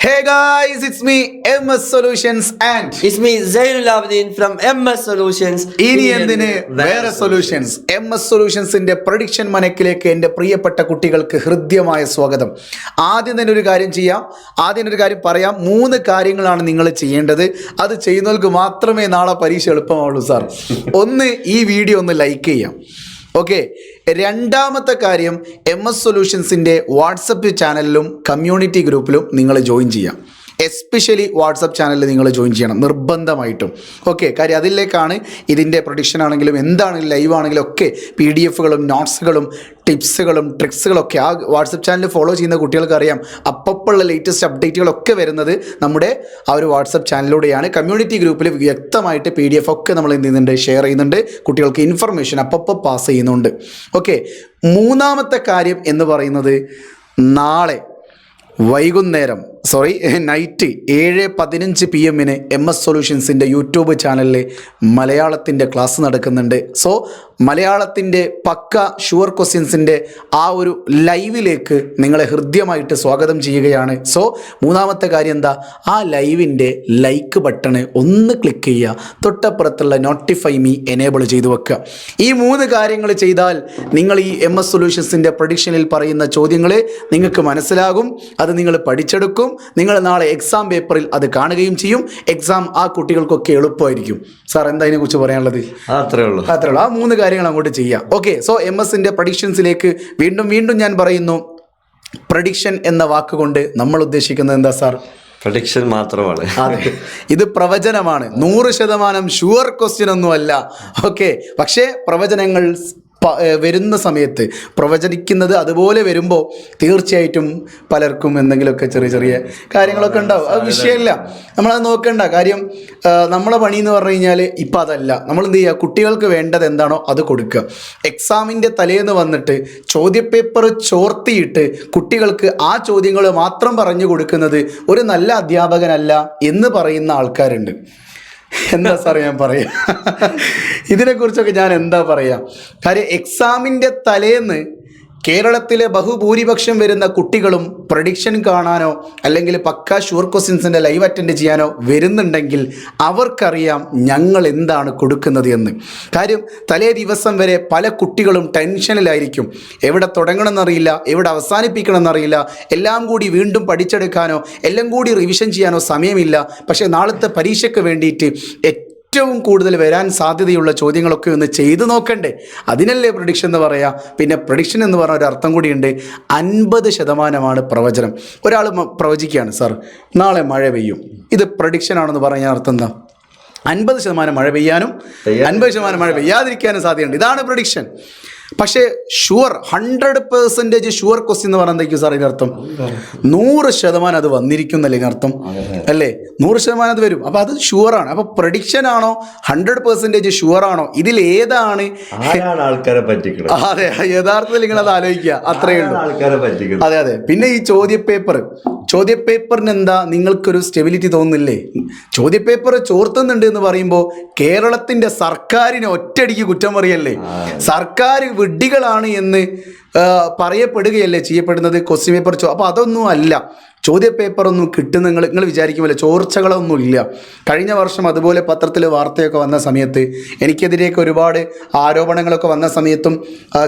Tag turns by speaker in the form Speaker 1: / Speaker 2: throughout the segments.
Speaker 1: Hey guys, it's me MS Solutions and
Speaker 2: It's me Zainul Abidin from MS Solutions.
Speaker 1: ഇനി എന്തിന് വേറെ solutions. MS സൊല്യൂഷൻസിന്റെ prediction മനക്കിലേക്ക് എൻ്റെ പ്രിയപ്പെട്ട കുട്ടികൾക്ക് ഹൃദ്യമായ സ്വാഗതം. ആദ്യം തന്നെ ഒരു കാര്യം പറയാം. 3 കാര്യങ്ങളാണ് നിങ്ങൾ ചെയ്യേണ്ടത്. അത് ചെയ്യുന്നവർക്ക് മാത്രമേ നാളെ പരീക്ഷ എളുപ്പമാവുള്ളൂ സാർ. ഒന്ന്, ഈ വീഡിയോ ഒന്ന് ലൈക്ക് ചെയ്യാം. ഓക്കെ. രണ്ടാമത്തെ കാര്യം, MS സൊല്യൂഷൻസിൻ്റെ വാട്സപ്പ് ചാനലിലും കമ്മ്യൂണിറ്റി ഗ്രൂപ്പിലും നിങ്ങൾ ജോയിൻ ചെയ്യാം. എസ്പെഷ്യലി വാട്സപ്പ് ചാനലിൽ നിങ്ങൾ ജോയിൻ ചെയ്യണം നിർബന്ധമായിട്ടും. ഓക്കെ. കാര്യം അതിലേക്കാണ് ഇതിൻ്റെ പ്രൊഡിക്ഷൻ ആണെങ്കിലും എന്താണെങ്കിലും ലൈവ് ആണെങ്കിലും ഒക്കെ PDF-കളും നോട്ട്സുകളും ടിപ്സുകളും ട്രിക്സുകളൊക്കെ ആ വാട്സപ്പ് ചാനൽ ഫോളോ ചെയ്യുന്ന കുട്ടികൾക്ക് അറിയാം. അപ്പപ്പോഴുള്ള ലേറ്റസ്റ്റ് അപ്ഡേറ്റുകളൊക്കെ വരുന്നത് നമ്മുടെ ആ ഒരു വാട്സപ്പ് ചാനലിലൂടെയാണ്. കമ്മ്യൂണിറ്റി ഗ്രൂപ്പിൽ വ്യക്തമായിട്ട് PDF ഒക്കെ നമ്മൾ എന്ത് ചെയ്യുന്നുണ്ട്, ഷെയർ ചെയ്യുന്നുണ്ട്. കുട്ടികൾക്ക് ഇൻഫർമേഷൻ അപ്പോൾ പാസ് ചെയ്യുന്നുണ്ട്. ഓക്കെ. മൂന്നാമത്തെ കാര്യം എന്ന് പറയുന്നത്, നാളെ വൈകുന്നേരം നൈറ്റ് 7:15 PM MS സൊല്യൂഷൻസിൻ്റെ യൂട്യൂബ് ചാനലിൽ മലയാളത്തിൻ്റെ ക്ലാസ് നടക്കുന്നുണ്ട്. സോ മലയാളത്തിൻ്റെ പക്ക ഷുവർ ക്വസ്റ്റ്യൻസിൻ്റെ ആ ഒരു ലൈവിലേക്ക് നിങ്ങളെ ഹൃദ്യമായിട്ട് സ്വാഗതം ചെയ്യുകയാണ്. സോ മൂന്നാമത്തെ കാര്യം എന്താ, ആ ലൈവിൻ്റെ ലൈക്ക് ബട്ടണ് ഒന്ന് ക്ലിക്ക് ചെയ്യുക. തൊട്ടപ്പുറത്തുള്ള നോട്ടിഫൈ മീ എനേബിൾ ചെയ്തു വെക്കുക. ഈ 3 കാര്യങ്ങൾ ചെയ്താൽ നിങ്ങൾ ഈ MS സൊല്യൂഷൻസിൻ്റെ പ്രഡിക്ഷനിൽ പറയുന്ന ചോദ്യങ്ങൾ നിങ്ങൾക്ക് മനസ്സിലാകും. അത് നിങ്ങൾ പഠിച്ചെടുക്കും. നിങ്ങൾ നാളെ എക്സാം പേപ്പറിൽ അത് കാണുകയും ചെയ്യും. എക്സാം ആ കുട്ടികൾക്കൊക്കെ എളുപ്പമായിരിക്കും. സാർ എന്താ ഇതിനെക്കുറിച്ച് പറയാനുള്ളത്?
Speaker 2: അത്രേ ഉള്ളൂ.
Speaker 1: ആ 3 കാര്യങ്ങൾ അങ്ങോട്ട് ചെയ്യാം. ഓക്കെ. സോ MSൻ്റെ പ്രഡിക്ഷൻസിലേക്ക് വീണ്ടും ഞാൻ പറയുന്നു. പ്രഡിക്ഷൻ എന്ന വാക്കുകൊണ്ട് നമ്മൾ ഉദ്ദേശിക്കുന്നത് എന്താ സാർ?
Speaker 2: പ്രഡിക്ഷൻ മാത്രമാണ്.
Speaker 1: അതെ, ഇത് പ്രവചനമാണ്. 100% ഷുവർ ക്വസ്റ്റ്യൻ ഒന്നുമല്ല. ഓക്കെ. പക്ഷേ പ്രവചനങ്ങൾ വരുന്ന സമയത്ത് പ്രവചനിക്കുന്നത് അതുപോലെ വരുമ്പോൾ തീർച്ചയായിട്ടും പലർക്കും എന്തെങ്കിലുമൊക്കെ ചെറിയ കാര്യങ്ങളൊക്കെ ഉണ്ടാവും. അത് വിഷയമില്ല, നമ്മളത് നോക്കേണ്ട കാര്യം. നമ്മളെ പണി എന്ന് പറഞ്ഞു കഴിഞ്ഞാൽ ഇപ്പം അതല്ല. നമ്മൾ എന്ത് ചെയ്യുക, കുട്ടികൾക്ക് വേണ്ടത് എന്താണോ അത് കൊടുക്കുക. എക്സാമിൻ്റെ തലേന്ന് വന്നിട്ട് ചോദ്യപേപ്പർ ചോർത്തിയിട്ട് കുട്ടികൾക്ക് ആ ചോദ്യങ്ങൾ മാത്രം പറഞ്ഞു കൊടുക്കുന്നത് ഒരു നല്ല അധ്യാപകനല്ല എന്ന് പറയുന്ന ആൾക്കാരുണ്ട്. എന്താ സാർ ഞാൻ പറയാം, ഇതിനെക്കുറിച്ചൊക്കെ ഞാൻ എന്താ പറയാ. കാര്യം എക്സാമിൻ്റെ തലേന്ന് കേരളത്തിലെ ബഹുഭൂരിപക്ഷം വരുന്ന കുട്ടികളും പ്രഡിക്ഷൻ കാണാനോ അല്ലെങ്കിൽ പക്ക ഷുവർ ക്വസ്റ്റ്യൻസിൻ്റെ ലൈവ് അറ്റൻഡ് ചെയ്യാനോ വരുന്നുണ്ടെങ്കിൽ അവർക്കറിയാം ഞങ്ങൾ എന്താണ് കൊടുക്കുന്നത് എന്ന്. കാര്യം തലേ ദിവസം വരെ പല കുട്ടികളും ടെൻഷനിലായിരിക്കും. എവിടെ തുടങ്ങണമെന്നറിയില്ല, എവിടെ അവസാനിപ്പിക്കണമെന്നറിയില്ല. എല്ലാം കൂടി വീണ്ടും പഠിച്ചെടുക്കാനോ എല്ലാം കൂടി റിവിഷൻ ചെയ്യാനോ സമയമില്ല. പക്ഷേ നാളത്തെ പരീക്ഷയ്ക്ക് വേണ്ടിയിട്ട് ഏറ്റവും കൂടുതൽ വരാൻ സാധ്യതയുള്ള ചോദ്യങ്ങളൊക്കെ ഒന്ന് ചെയ്തു നോക്കണ്ടേ? അതിനല്ലേ പ്രഡിക്ഷൻ എന്ന് പറയാം. പിന്നെ പ്രഡിക്ഷൻ എന്ന് പറഞ്ഞ ഒരു അർത്ഥം കൂടിയുണ്ട്. 50% പ്രവചനം. ഒരാൾ പ്രവചിക്കുകയാണ്, സാർ നാളെ മഴ പെയ്യും, ഇത് പ്രഡിക്ഷൻ ആണെന്ന് പറഞ്ഞാൽ അർത്ഥം എന്താ? 50% മഴ പെയ്യാനും 50% മഴ പെയ്യാതിരിക്കാനും സാധ്യതയുണ്ട്. ഇതാണ് പ്രഡിക്ഷൻ. പക്ഷേ 100% ഷുവർ ക്വസ്റ്റ്യൻ എന്ന് പറഞ്ഞാൽ എന്തായിരിക്കും സാർ ഇതിനർത്ഥം? 100% അത് വന്നിരിക്കും എന്നല്ലേ ഇതിനർത്ഥം? അല്ലേ? 100% അത് വരും. അപ്പോൾ അത് ഷുവറാണ്. അപ്പോൾ പ്രഡിക്ഷൻ ആണോ 100% ഷുവർ ആണോ? ഇതിൽ ഏതാണ്
Speaker 2: ആൾക്കാരെ പറ്റിക്കുന്നത്?
Speaker 1: അതെ, യഥാർത്ഥത്തിൽ നിങ്ങൾ അത് ആലോചിക്കുക. അത്രയേ ഉള്ളൂ. അതെ. പിന്നെ ഈ ചോദ്യപേപ്പറിന് എന്താ നിങ്ങൾക്കൊരു സ്റ്റെബിലിറ്റി തോന്നുന്നില്ലേ? ചോദ്യപേപ്പർ ചോർത്തുന്നുണ്ട് എന്ന് പറയുമ്പോൾ കേരളത്തിൻ്റെ സർക്കാരിനെ ഒറ്റയടിക്ക് കുറ്റം പറയല്ലേ? സർക്കാർ വിഡ്ഢികളാണ് എന്ന് പറയപ്പെടുകയല്ലേ ചെയ്യപ്പെടുന്നത് ക്വസ്റ്റ്യൻ പേപ്പർ. അപ്പോൾ അതൊന്നും അല്ല. ചോദ്യപേപ്പറൊന്നും കിട്ടുന്ന നിങ്ങൾ വിചാരിക്കുമല്ലോ, ചോർച്ചകളൊന്നും ഇല്ല. കഴിഞ്ഞ വർഷം അതുപോലെ പത്രത്തിൽ വാർത്തയൊക്കെ വന്ന സമയത്ത് എനിക്കെതിരെയൊക്കെ ഒരുപാട് ആരോപണങ്ങളൊക്കെ വന്ന സമയത്തും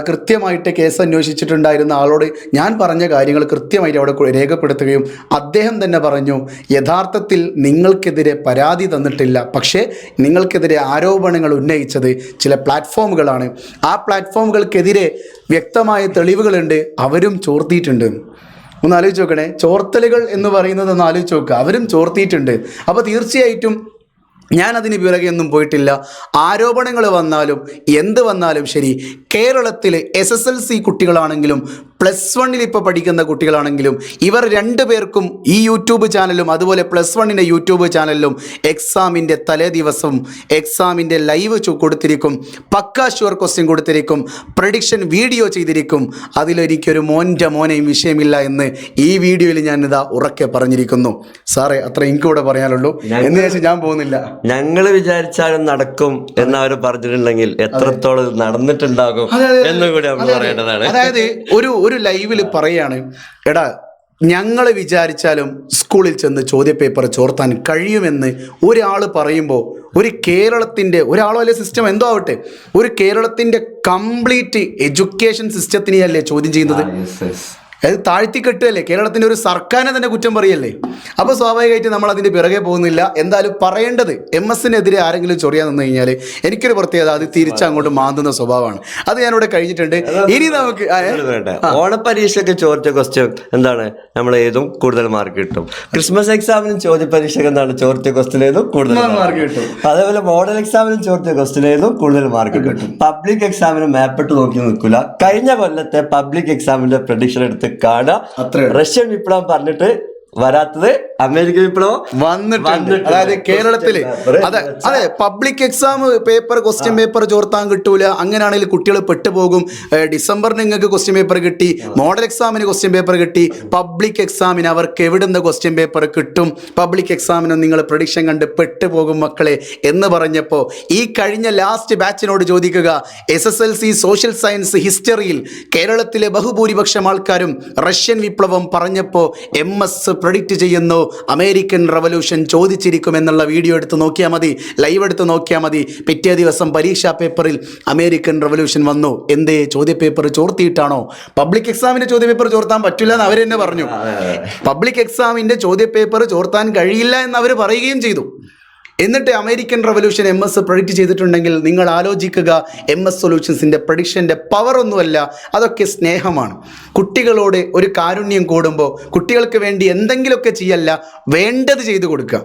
Speaker 1: കൃത്യമായിട്ട് കേസ് അന്വേഷിച്ചിട്ടുണ്ടായിരുന്ന ആളോട് ഞാൻ പറഞ്ഞ കാര്യങ്ങൾ കൃത്യമായിട്ട് അവിടെ രേഖപ്പെടുത്തുകയും അദ്ദേഹം തന്നെ പറഞ്ഞു, യഥാർത്ഥത്തിൽ നിങ്ങൾക്കെതിരെ പരാതി തന്നിട്ടില്ല, പക്ഷേ നിങ്ങൾക്കെതിരെ ആരോപണങ്ങൾ ഉന്നയിച്ചത് ചില പ്ലാറ്റ്ഫോമുകളാണ്. ആ പ്ലാറ്റ്ഫോമുകൾക്കെതിരെ വ്യക്തമായ തെളിവുകളുണ്ട്, അവരും ചോർത്തിയിട്ടുണ്ട്. ഒന്ന് ആലോചിച്ച് നോക്കണേ. ചോർത്തലുകൾ എന്ന് പറയുന്നത് ഒന്ന് ആലോചിച്ച് നോക്കുക. അവരും ചോർത്തിയിട്ടുണ്ട്. അപ്പോൾ തീർച്ചയായിട്ടും ഞാനതിന് പിറകെയൊന്നും പോയിട്ടില്ല. ആരോപണങ്ങൾ വന്നാലും എന്ത് വന്നാലും ശരി, കേരളത്തിൽ SSLC കുട്ടികളാണെങ്കിലും +1 ഇപ്പോൾ പഠിക്കുന്ന കുട്ടികളാണെങ്കിലും ഇവർ 2 പേർക്കും ഈ യൂട്യൂബ് ചാനലും അതുപോലെ +1 യൂട്യൂബ് ചാനലിലും എക്സാമിൻ്റെ തലേ ദിവസം എക്സാമിൻ്റെ ലൈവ് കൊടുത്തിരിക്കും. പക്ക ഷുവർ ക്വസ്റ്റ്യൻ കൊടുത്തിരിക്കും. പ്രഡിക്ഷൻ വീഡിയോ ചെയ്തിരിക്കും. അതിലൊരിക്കൊരു മോനെയും വിഷയമില്ല എന്ന് ഈ വീഡിയോയിൽ ഞാനിതാ ഉറക്കെ പറഞ്ഞിരിക്കുന്നു. സാറേ, അത്ര എനിക്കിവിടെ പറയാനുള്ളൂ. എന്ന് വെച്ചാൽ ഞാൻ പോകുന്നില്ല.
Speaker 2: ഞങ്ങൾ വിചാരിച്ചാലും നടക്കും എന്നവർ പറഞ്ഞിട്ടുണ്ടെങ്കിൽ എത്രത്തോളം നടന്നിട്ടുണ്ടാകും എന്നും കൂടി നമ്മൾ പറയേണ്ടതാണ്.
Speaker 1: അതായത് ഒരു ലൈവിൽ പറയാണ്, എടാ ഞങ്ങൾ വിചാരിച്ചാലും സ്കൂളിൽ ചെന്ന് ചോദ്യപേപ്പർ ചോർത്താൻ കഴിയുമെന്ന് ഒരാൾ പറയുമ്പോൾ ഒരു കേരളത്തിൻ്റെ ഒരാളോ അല്ലെ സിസ്റ്റം എന്തോ ആവട്ടെ ഒരു കേരളത്തിൻ്റെ കംപ്ലീറ്റ് എഡ്യൂക്കേഷൻ സിസ്റ്റത്തിനെയല്ലേ ചോദ്യം ചെയ്യുന്നത്. അത് താഴ്ത്തിക്കെട്ടുകയല്ലേ, കേരളത്തിൻ്റെ ഒരു സർക്കാരിനെ തന്നെ കുറ്റം പറയല്ലേ. അപ്പോൾ സ്വാഭാവികമായിട്ട് നമ്മൾ അതിൻ്റെ പിറകെ പോകുന്നില്ല. എന്തായാലും പറയേണ്ടത് MS-നെതിരെ ആരെങ്കിലും ചൊറിയാൻ നിന്ന് കഴിഞ്ഞാൽ എനിക്കൊരു പ്രത്യേകത, അത് തിരിച്ചങ്ങോട്ട് മാന്തുന്ന സ്വഭാവമാണ്. അത് ഞാനിവിടെ കഴിഞ്ഞിട്ടുണ്ട്. ഇനി നമുക്ക്
Speaker 2: ഓണപരീക്ഷയ്ക്ക് ചോദിച്ച ക്വസ്റ്റ്യൻ എന്താണ്, നമ്മൾ ഏതും കൂടുതൽ മാർക്ക് കിട്ടും. ക്രിസ്മസ് എക്സാമിനും ചോദ്യ പരീക്ഷയ്ക്ക് എന്താണ്, ചോദിച്ച ക്വസ്റ്റ്യൻ ഏതും കൂടുതൽ മാർക്ക് കിട്ടും. അതേപോലെ മോഡൽ എക്സാമിനും ചോദിച്ച ക്വസ്റ്റ്യൻ ഏതും കൂടുതൽ മാർക്ക് കിട്ടും. പബ്ലിക് എക്സാമിന് മാപ്പിട്ട് നോക്കി നിൽക്കില്ല. കഴിഞ്ഞ കൊല്ലത്തെ പബ്ലിക് എക്സാമിന്റെ പ്രഡിക്ഷൻ എടുത്ത് കാണാം. റഷ്യൻ വിപ്ലവം പറഞ്ഞിട്ട് വരാത്തത് അമേരിക്കൻ വിപ്ലവം
Speaker 1: വന്നിട്ടുണ്ട്. അതായത് കേരളത്തില് അതെ public exam paper question paper ചോർത്താൻ കിട്ടൂല, അങ്ങനെയാണെങ്കിൽ കുട്ടികൾ പെട്ടുപോകും. ഡിസംബറിന് നിങ്ങൾക്ക് ക്വസ്റ്റ്യൻ പേപ്പർ കിട്ടി, മോഡൽ എക്സാമിന് ക്വസ്റ്റ്യൻ പേപ്പർ കിട്ടി, പബ്ലിക് എക്സാമിന് അവർക്ക് എവിടുന്ന് ക്വസ്റ്റ്യൻ പേപ്പർ കിട്ടും, പബ്ലിക് എക്സാമിന് നിങ്ങൾ പ്രഡിക്ഷൻ കണ്ട് പെട്ടുപോകും മക്കളെ എന്ന് പറഞ്ഞപ്പോൾ ഈ കഴിഞ്ഞ ലാസ്റ്റ് ബാച്ചിനോട് ചോദിക്കുക, SSLC സോഷ്യൽ സയൻസ് ഹിസ്റ്ററിയിൽ കേരളത്തിലെ ബഹുഭൂരിപക്ഷം ആൾക്കാരും റഷ്യൻ വിപ്ലവം പറഞ്ഞപ്പോൾ MS പ്രഡിക്റ്റ് ചെയ്യുന്നു അമേരിക്കൻ റവല്യൂഷൻ ചോദിച്ചിരിക്കുമെന്നുള്ള വീഡിയോ എടുത്ത് നോക്കിയാൽ മതി, ലൈവ് എടുത്ത് നോക്കിയാൽ മതി. പിറ്റേ ദിവസം പരീക്ഷാ പേപ്പറിൽ അമേരിക്കൻ റവല്യൂഷൻ വന്നു. എന്തേ, ചോദ്യപേപ്പർ ചോർത്തിയിട്ടാണോ? പബ്ലിക് എക്സാമിൻ്റെ ചോദ്യപേപ്പർ ചോർത്താൻ പറ്റില്ല എന്ന് അവർ തന്നെ പറഞ്ഞു. പബ്ലിക് എക്സാമിൻ്റെ ചോദ്യപേപ്പർ ചോർത്താൻ കഴിയില്ല എന്ന് അവർ പറയുകയും ചെയ്തു. എന്നിട്ട് അമേരിക്കൻ റവല്യൂഷൻ MS പ്രഡിക്റ്റ് ചെയ്തിട്ടുണ്ടെങ്കിൽ നിങ്ങൾ ആലോചിക്കുക, MS സൊല്യൂഷൻസിൻ്റെ പ്രഡിക്ഷൻ്റെ പവർ ഒന്നുമല്ല, അതൊക്കെ സ്നേഹമാണ്. കുട്ടികളോട് ഒരു കാരുണ്യം കൂടുമ്പോൾ കുട്ടികൾക്ക് വേണ്ടി എന്തെങ്കിലുമൊക്കെ ചെയ്യല്ല, വേണ്ടത് ചെയ്തു കൊടുക്കുക.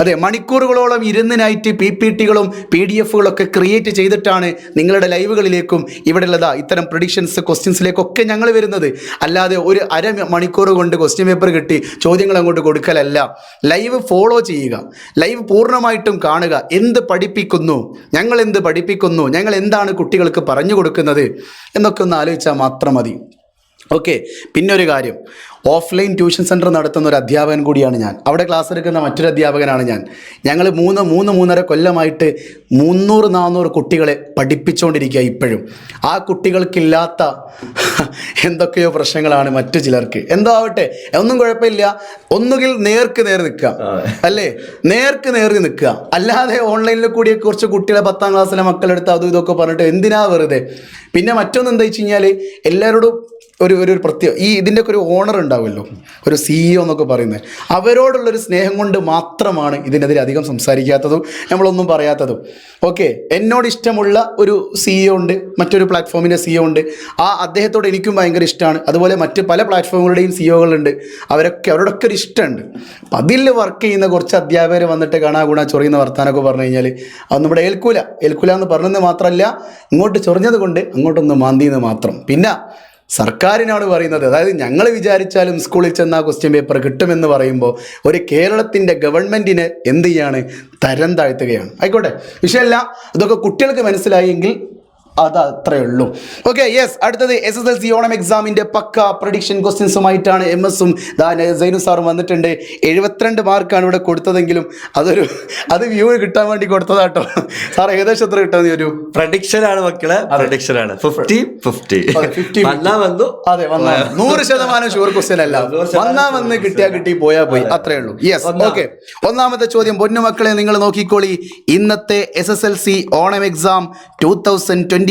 Speaker 1: അതെ, മണിക്കൂറുകളോളം ഇരുന്നിനായിട്ട് PPTകളും PDF-കളൊക്കെ ക്രിയേറ്റ് ചെയ്തിട്ടാണ് നിങ്ങളുടെ ലൈവുകളിലേക്കും ഇവിടെയുള്ളതാ ഇത്തരം പ്രഡിക്ഷൻസ് ക്വസ്റ്റ്യൻസിലേക്കൊക്കെ ഞങ്ങൾ വരുന്നത്. അല്ലാതെ ഒരു മണിക്കൂർ കൊണ്ട് ക്വസ്റ്റ്യൻ പേപ്പർ കിട്ടി ചോദ്യങ്ങൾ അങ്ങോട്ട് കൊടുക്കലല്ല. ലൈവ് ഫോളോ ചെയ്യുക, ലൈവ് പൂർണ്ണമായിട്ടും കാണുക. എന്ത് പഠിപ്പിക്കുന്നു, ഞങ്ങൾ എന്ത് പഠിപ്പിക്കുന്നു, ഞങ്ങൾ എന്താണ് കുട്ടികൾക്ക് പറഞ്ഞു കൊടുക്കുന്നത് എന്നൊക്കെ ഒന്ന് ആലോചിച്ചാൽ മാത്രം മതി. ഓക്കെ, പിന്നൊരു കാര്യം, ഓഫ്ലൈൻ ട്യൂഷൻ സെൻറ്റർ നടത്തുന്ന ഒരു അധ്യാപകൻ കൂടിയാണ് ഞാൻ. അവിടെ ക്ലാസ് എടുക്കുന്ന മറ്റൊരു അധ്യാപകനാണ് ഞാൻ. ഞങ്ങൾ മൂന്നര കൊല്ലമായിട്ട് 300-400 കുട്ടികളെ പഠിപ്പിച്ചുകൊണ്ടിരിക്കുക. ഇപ്പോഴും ആ കുട്ടികൾക്കില്ലാത്ത എന്തൊക്കെയോ പ്രശ്നങ്ങളാണ് മറ്റു ചിലർക്ക്. എന്തോ ആവട്ടെ, ഒന്നും കുഴപ്പമില്ല. ഒന്നുകിൽ നേർക്ക് നേർ നിൽക്കുക, അല്ലേ, നേർക്ക് നേർ നിൽക്കുക. അല്ലാതെ ഓൺലൈനിൽ കൂടി കുറച്ച് കുട്ടികളെ 10ാം ക്ലാസ്സിലെ മക്കളെടുത്ത് അതും ഇതൊക്കെ പറഞ്ഞിട്ട് എന്തിനാ വെറുതെ. പിന്നെ മറ്റൊന്ന് എന്താ വെച്ച് കഴിഞ്ഞാൽ എല്ലാവരോടും ഒരു പ്രത്യേക ഇതിൻ്റെയൊക്കെ ഒരു ഓണർ ഉണ്ടാവുമല്ലോ, ഒരു CEO എന്നൊക്കെ പറയുന്നത്, അവരോടുള്ളൊരു സ്നേഹം കൊണ്ട് മാത്രമാണ് ഇതിനെതിരെ അധികം സംസാരിക്കാത്തതും നമ്മളൊന്നും പറയാത്തതും. ഓക്കെ, എന്നോട് ഇഷ്ടമുള്ള ഒരു CEO ഉണ്ട്, മറ്റൊരു പ്ലാറ്റ്ഫോമിൻ്റെ CEO ഉണ്ട്. അദ്ദേഹത്തോട് എനിക്കും ഭയങ്കര ഇഷ്ടമാണ്. അതുപോലെ മറ്റ് പല പ്ലാറ്റ്ഫോമുകളുടെയും CEOകളുണ്ട്, അവരോടൊക്കെ ഒരു ഇഷ്ടമുണ്ട്. അപ്പം അതിൽ വർക്ക് ചെയ്യുന്ന കുറച്ച് അധ്യാപകർ വന്നിട്ട് കാണാ ചൊറിയുന്ന വർത്താനമൊക്കെ പറഞ്ഞു കഴിഞ്ഞാൽ അത് നമ്മുടെ ഏൽക്കൂല എന്ന് പറഞ്ഞെന്ന് മാത്രമല്ല, ഇങ്ങോട്ട് ചൊറിഞ്ഞത് കൊണ്ട് അങ്ങോട്ടൊന്ന് മാന്തിയെന്ന് മാത്രം. പിന്നെ സർക്കാരിനാണ് പറയുന്നത്, അതായത് ഞങ്ങൾ വിചാരിച്ചാലും സ്കൂളിൽ ചെന്നാൽ ക്വസ്റ്റ്യൻ പേപ്പർ കിട്ടുമെന്ന് പറയുമ്പോൾ ഒരു കേരളത്തിൻ്റെ ഗവൺമെൻറ്റിനെ എന്ത് ചെയ്യാണ്, തരം താഴ്ത്തുകയാണ്. ആയിക്കോട്ടെ, വിഷയമല്ല, ഇതൊക്കെ കുട്ടികൾക്ക് മനസ്സിലായെങ്കിൽ അത് അത്രയേ ഉള്ളൂ. Okay, yes. അടുത്തത് SSLC ഓണം എക്സാമിൻ്റെ പക്ക പ്രഡിക്ഷൻ ക്വസ്റ്റ്യൻസുമായിട്ടാണ് MS-ഉം സൈനു സാറും വന്നിട്ടുണ്ട്. 72 മാർക്കാണ് ഇവിടെ കൊടുത്തതെങ്കിലും അത് വ്യൂ കിട്ടാൻ വേണ്ടി കൊടുത്തതാട്ടോ. സാർ ഏകദേശം എത്ര കിട്ടാൻ ഒരു
Speaker 2: പ്രഡിക്ഷൻ ആണ് മക്കളെ, പ്രഡിക്ഷൻ ആണ്. 50-50 വന്നു.
Speaker 1: അതെ, 100% ഷുവർ ക്വസ്റ്റ്യൻ അല്ല, വന്ന് കിട്ടിയാ കിട്ടി, പോയാ പോയി, അത്രേ ഉള്ളൂ. Yes, okay. ഒന്നാമത്തെ ചോദ്യം, പൊന്നു മക്കളെ നിങ്ങൾ നോക്കിക്കോളി. ഇന്നത്തെ SSLC ഓണം എക്സാം 2024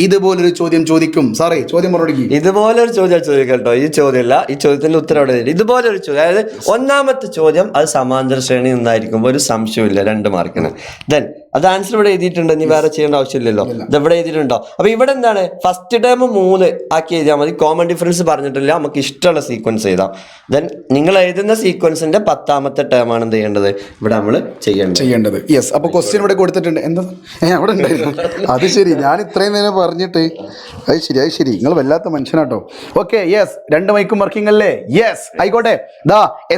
Speaker 1: ഇതുപോലൊരു ചോദ്യം ചോദിക്കും. സാറേ, ചോദ്യം മറുപടി
Speaker 2: ഇതുപോലൊരു ചോദ്യം ചോദിക്കട്ടോ. ഈ ചോദ്യമല്ല, ഈ ചോദ്യത്തിന്റെ ഉത്തരം അവിടെ ഇതുപോലൊരു ചോദ്യം. അതായത് ഒന്നാമത്തെ ചോദ്യം അത് സമാന്തര ശ്രേണി നിന്നായിരിക്കുമ്പോൾ ഒരു സംശയമില്ല, 2 മാർക്കിന്. ദെൻ അത് ആൻസർ ഇവിടെ എഴുതിയിട്ടുണ്ട്, നീ വേറെ ചെയ്യേണ്ട ആവശ്യമില്ലല്ലോ. ഇത് ഇവിടെ എഴുതിയിട്ടുണ്ടോ? അപ്പൊ ഇവിടെ എന്താണ്, ഫസ്റ്റ് ടേം 3 ആക്കി എഴുതിയാൽ മതി. കോമൺ ഡിഫറൻസ് പറഞ്ഞിട്ടില്ല, നമുക്ക് ഇഷ്ടമുള്ള സീക്വൻസ് എഴുതാം. ദെൻ നിങ്ങൾ എഴുതുന്ന സീക്വൻസിന്റെ 10ാമത്തെ ടേം ആണ് എന്ത് ചെയ്യേണ്ടത്, ഇവിടെ നമ്മൾ ചെയ്യേണ്ടത്.
Speaker 1: യെസ്. അപ്പൊ ക്വസ്റ്റ്യൻ ഇവിടെ കൊടുത്തിട്ടുണ്ട്. എന്താ അവിടെ ഉണ്ടായിരുന്നു? അത് ശരി, ഞാൻ ഇത്രയും നേരം പറഞ്ഞിട്ട് അത് ശരി, നിങ്ങൾ വല്ലാത്ത മനുഷ്യനാട്ടോ. Okay, yes. 2 മൈക്കും വർക്കിംഗ് അല്ലേ? യെസ്, ആയിക്കോട്ടെ.